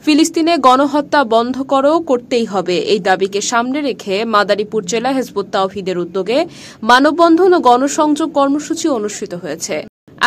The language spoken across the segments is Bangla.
ফিলিস্তিনে গণহত্যা বন্ধ করতেই হবে, এই দাবিকে সামনে রেখে মাদারীপুর জেলা হিজবুত তাওহীদের উদ্যোগে মানববন্ধন ও গণসংযোগ কর্মসূচি অনুষ্ঠিত হয়েছে।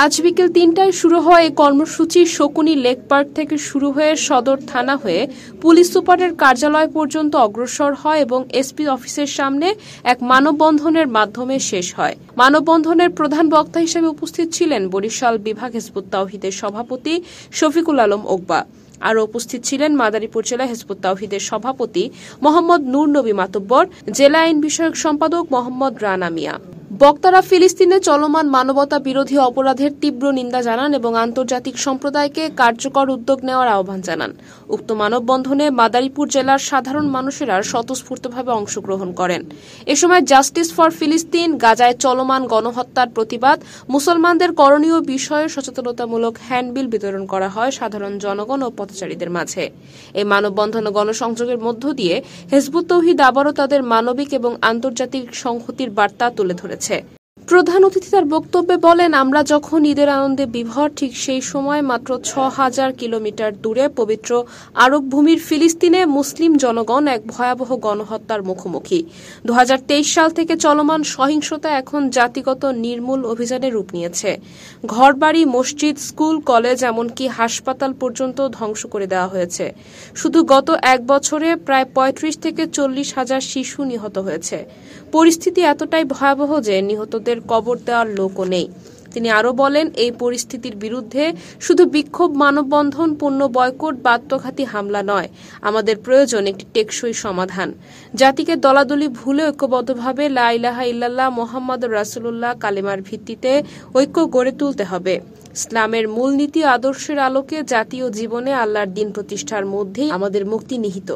আজ বিকেল ৩টায় শুরু হওয়া এই কর্মসূচি শকুনি লেক পার্ক থেকে শুরু হয়ে সদর থানা হয়ে পুলিশ সুপারের কার্যালয় পর্যন্ত অগ্রসর হয় এবং এসপি অফিসের সামনে এক মানববন্ধনের মাধ্যমে শেষ হয়। মানববন্ধনের প্রধান বক্তা হিসেবে উপস্থিত ছিলেন বরিশাল বিভাগ হিজবুত তাওহীদের সভাপতি শফিকুল আলম ওকবা। আরও উপস্থিত ছিলেন মাদারীপুর জেলা হিজবুত তাওহীদের সভাপতি মোহাম্মদ নূর নবী মাতব্বর, জেলা আইন বিষয়ক সম্পাদক মোহাম্মদ রানা মিয়া। বক্তারা ফিলিস্তিনে চলমান মানবতা বিরোধী অপরাধের তীব্র নিন্দা জানান এবং আন্তর্জাতিক সম্প্রদায়কে কার্যকর উদ্যোগ নেওয়ার আহ্বান জানান। উক্ত মানববন্ধনে মাদারীপুর জেলার সাধারণ মানুষেরা স্বতঃস্ফূর্তভাবে অংশগ্রহণ করেন। এ সময় জাস্টিস ফর ফিলিস্তিন, গাজায় চলমান গণহত্যার প্রতিবাদ, মুসলমানদের করণীয় বিষয়ে সচেতনতামূলক হ্যান্ডবিল বিতরণ করা হয় সাধারণ জনগণ ও পথচারীদের মাঝে। এই মানববন্ধন ও গণসংযোগের মধ্য দিয়ে হিজবুত তাওহীদ আবারও তাদের মানবিক এবং আন্তর্জাতিক সংহতির বার্তা তুলে ধরেছে। প্রধান অতিথি তার বক্তব্যে বলেন, আমরা যখন ঈদের আনন্দে বিভোর, ঠিক সেই সময় মাত্র ৬,০০০ কিলোমিটার দূরে পবিত্র আরব ভূমির ফিলিস্তিনে মুসলিম জনগণ এক ভয়াবহ গণহত্যার মুখোমুখি। ২০২৩ সাল থেকে চলমান সহিংসতা এখন জাতিগত নির্মূল অভিযানে রূপ নিয়েছে। ঘরবাড়ি, মসজিদ, স্কুল, কলেজ, এমনকি হাসপাতাল পর্যন্ত ধ্বংস করে দেওয়া হয়েছে। শুধু গত এক বছরে প্রায় ৩৫ থেকে ৪০,০০০ শিশু নিহত হয়েছে। পরিস্থিতি এতটাই ভয়াবহ যে নিহতদের কবর দেওয়ার লোকও নেই। তিনি আরও বলেন, এই পরিস্থিতির বিরুদ্ধে শুধু বিক্ষোভ, মানববন্ধন, পণ্য বয়কট বা আত্মঘাতী হামলা নয়, আমাদের প্রয়োজন একটি টেকসই সমাধান। জাতিকে দলাদলি ভুলে ঐক্যবদ্ধভাবে লা ইলাহা ইল্লাল্লাহ মুহাম্মাদুর রাসূলুল্লাহ কালিমার ভিত্তিতে ঐক্য গড়ে তুলতে হবে। ইসলামের মূলনীতি আদর্শের আলোকে জাতীয় জীবনে আল্লাহর দ্বীন প্রতিষ্ঠার মধ্যেই আমাদের মুক্তি নিহিত।